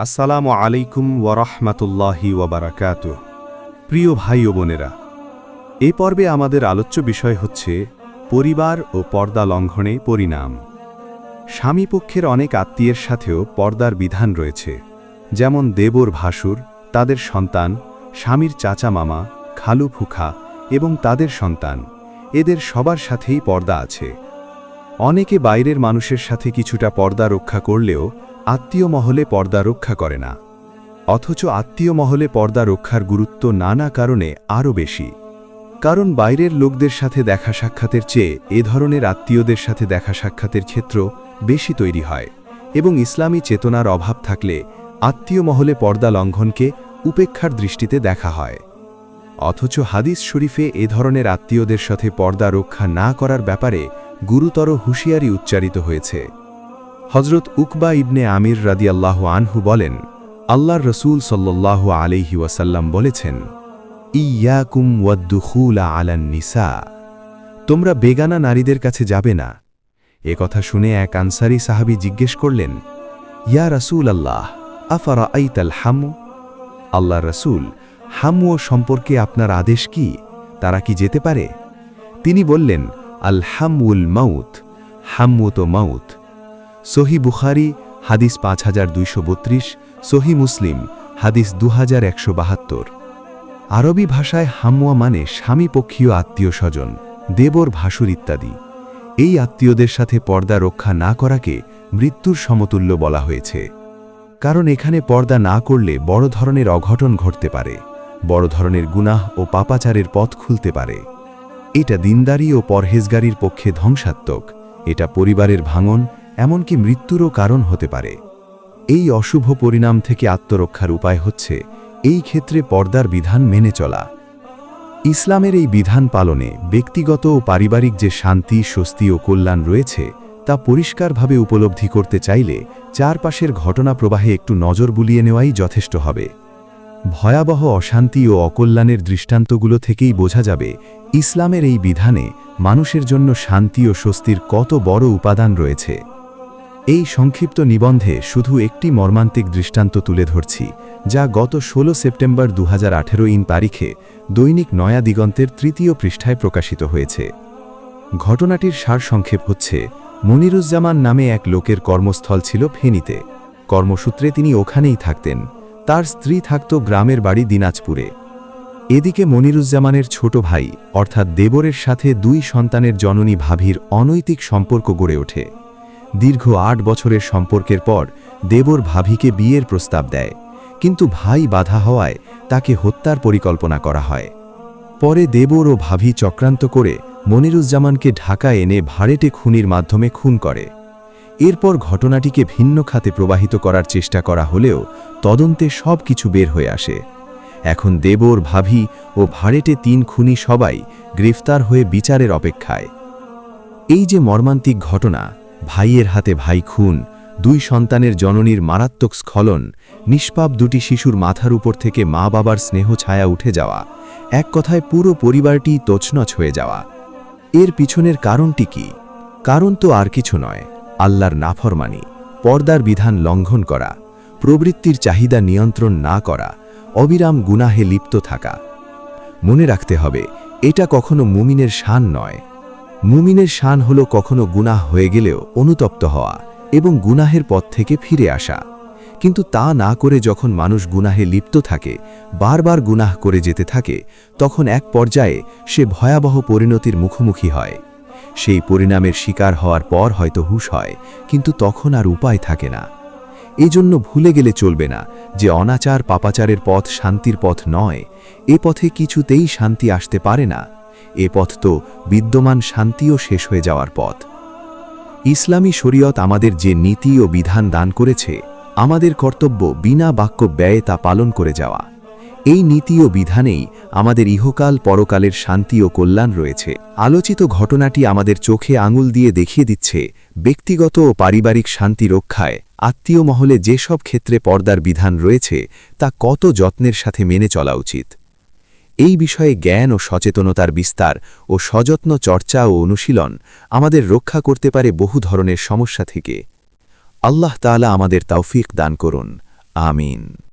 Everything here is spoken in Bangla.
আসসালামু আলাইকুম ওয়ারাহমাতুল্লাহি ওয়াবারাকাতুহ। প্রিয় ভাই ও বোনেরা, এই পর্বে আমাদের আলোচ্য বিষয় হচ্ছে পরিবার ও পর্দা লঙ্ঘনে পরিণাম। স্বামীপক্ষের অনেক আত্মীয়ের সাথেও পর্দার বিধান রয়েছে, যেমন দেবর ভাসুর, তাদের সন্তান, স্বামীর চাচা মামা, খালু ফুখা এবং তাদের সন্তান, এদের সবার সাথেই পর্দা আছে। অনেকে বাইরের মানুষের সাথে কিছুটা পর্দা রক্ষা করলেও আত্মীয় মহলে পর্দা রক্ষা করে না, অথচ আত্মীয় মহলে পর্দা রক্ষার গুরুত্ব নানা কারণে আরও বেশি। কারণ বাইরের লোকদের সাথে দেখা সাক্ষাতের চেয়ে এ ধরনের আত্মীয়দের সাথে দেখা সাক্ষাতের ক্ষেত্র বেশি তৈরি হয়, এবং ইসলামী চেতনার অভাব থাকলে আত্মীয় মহলে পর্দা লঙ্ঘনকে উপেক্ষার দৃষ্টিতে দেখা হয়। অথচ হাদিস শরীফে এ ধরনের আত্মীয়দের সাথে পর্দা রক্ষা না করার ব্যাপারে গুরুতর হুঁশিয়ারি উচ্চারিত হয়েছে। হজরত উকবা ইবনে আমির রাদিয়াল্লাহু আনহু বলেন, আল্লাহর রসূল সাল্লাল্লাহু আলাইহি ওয়াসাল্লাম বলেছেন, ইয়াকুম ওয়াদ্দুখুলা আলান নিসা, তোমরা বেগানা নারীদের কাছে যাবে না। এ কথা শুনে এক আনসারী সাহাবী জিজ্ঞেস করলেন, ইয়া রাসূল আল্লাহ, আফারাআইতাল হামু, আল্লাহর রসূল, হামু সম্পর্কে আপনার আদেশ কি? তারা কি যেতে পারে? তিনি বললেন, আল হামউল মাউত, হাম্মু তো মাউত। সহি বুখারী হাদিস 5232, সহি মুসলিম হাদিস 2172। আরবি ভাষায় হামুয়া মানে স্বামীপক্ষীয় আত্মীয় স্বজন, দেবর ভাসুর ইত্যাদি। এই আত্মীয়দের সাথে পর্দা রক্ষা না করাকে মৃত্যুর সমতুল্য বলা হয়েছে। কারণ এখানে পর্দা না করলে বড় ধরনের অঘটন ঘটতে পারে, বড় ধরনের গুনাহ ও পাপাচারের পথ খুলতে পারে। এটা দিনদারি ও পরহেজগারির পক্ষে ধ্বংসাত্মক, এটা পরিবারের ভাঙন, এমনকি মৃত্যুরও কারণ হতে পারে। এই অশুভ পরিণাম থেকে আত্মরক্ষার উপায় হচ্ছে এই ক্ষেত্রে পর্দার বিধান মেনে চলা। ইসলামের এই বিধান পালনে ব্যক্তিগত ও পারিবারিক যে শান্তি, স্বস্তি ও কল্যাণ রয়েছে তা পরিষ্কারভাবে উপলব্ধি করতে চাইলে চারপাশের ঘটনা প্রবাহে একটু নজর বুলিয়ে নেওয়াই যথেষ্ট হবে। ভয়াবহ অশান্তি ও অকল্যাণের দৃষ্টান্তগুলো থেকেই বোঝা যাবে ইসলামের এই বিধানে মানুষের জন্য শান্তি ও স্বস্তির কত বড় উপাদান রয়েছে। এই সংক্ষিপ্ত নিবন্ধে শুধু একটি মর্মান্তিক দৃষ্টান্ত তুলে ধরছি, যা গত 16 সেপ্টেম্বর 2018 তারিখে দৈনিক নয়া দিগন্তের 3য় পৃষ্ঠায় প্রকাশিত হয়েছে। ঘটনাটির সারসংক্ষেপ হচ্ছে, মনিরুজ্জামান নামে এক লোকের কর্মস্থল ছিল ফেনীতে। কর্মসূত্রে তিনি ওখানেই থাকতেন। তার স্ত্রী থাকত গ্রামের বাড়ি দিনাজপুরে। এদিকে মনিরুজ্জামানের ছোট ভাই অর্থাৎ দেবরের সাথে 2 সন্তানের জননী ভাবির অনৈতিক সম্পর্ক গড়ে ওঠে। দীর্ঘ 8 বছরের সম্পর্কের পর দেবর ভাবিকে বিয়ের প্রস্তাব দেয়, কিন্তু ভাই বাধা হওয়ায় তাকে হত্যার পরিকল্পনা করা হয়। পরে দেবর ও ভাবি চক্রান্ত করে মনিরুজ্জামানকে ঢাকা এনে ভাড়েটে খুনির মাধ্যমে খুন করে। এরপর ঘটনাটিকে ভিন্ন খাতে প্রবাহিত করার চেষ্টা করা হলেও তদন্তে সব কিছু বের হয়ে আসে। এখন দেবর, ভাবি ও ভাড়েটে 3 খুনি সবাই গ্রেফতার হয়ে বিচারের অপেক্ষায়। এই যে মর্মান্তিক ঘটনা, ভাইয়ের হাতে ভাই খুন, 2 সন্তানের জননীর মারাত্মক স্খলন, নিষ্পাপ 2টি শিশুর মাথার উপর থেকে মা বাবার স্নেহ ছায়া উঠে যাওয়া, এক কথায় পুরো পরিবারটি তছনছ হয়ে যাওয়া, এর পিছনের কারণটি কি? কারণ তো আর কিছু নয়, আল্লাহর নাফরমানি, পর্দার বিধান লঙ্ঘন করা, প্রবৃত্তির চাহিদা নিয়ন্ত্রণ না করা, অবিরাম গুনাহে লিপ্ত থাকা। মনে রাখতে হবে, এটা কখনো মুমিনের শান নয়। মুমিনের শান হলো কখনো গুনাহ হয়ে গেলেও অনুতপ্ত হওয়া এবং গুনাহের পথ থেকে ফিরে আসা। কিন্তু তা না করে যখন মানুষ গুনাহে লিপ্ত থাকে, বারবার গুনাহ করে যেতে থাকে, তখন এক পর্যায়ে সে ভয়াবহ পরিণতির মুখোমুখি হয়। সেই পরিণামের শিকার হওয়ার পর হয়তো হুঁশ হয়, কিন্তু তখন আর উপায় থাকে না। এজন্য ভুলে গেলে চলবে না যে অনাচার পাপাচারের পথ শান্তির পথ নয়। এ পথে কিছুতেই শান্তি আসতে পারে না। এ পথ তো বিদ্যমান শান্তিও শেষ হয়ে যাওয়ার পথ। ইসলামী শরীয়ত আমাদের যে নীতি ও বিধান দান করেছে, আমাদের কর্তব্য বিনা বাক্য ব্যয়ে তা পালন করে যাওয়া। এই নীতি ও বিধানেই আমাদের ইহকাল পরকালের শান্তি ও কল্যাণ রয়েছে। আলোচিত ঘটনাটি আমাদের চোখে আঙুল দিয়ে দেখিয়ে দিচ্ছে, ব্যক্তিগত ও পারিবারিক শান্তি রক্ষায় আত্মীয় মহলে যেসব ক্ষেত্রে পর্দার বিধান রয়েছে তা কত যত্নের সাথে মেনে চলা উচিত। এই বিষয়ে জ্ঞান ও সচেতনতার বিস্তার ও সযত্ন চর্চা ও অনুশীলন আমাদের রক্ষা করতে পারে বহু ধরনের সমস্যা থেকে। আল্লাহ তাআলা আমাদের তৌফিক দান করুন। আমিন।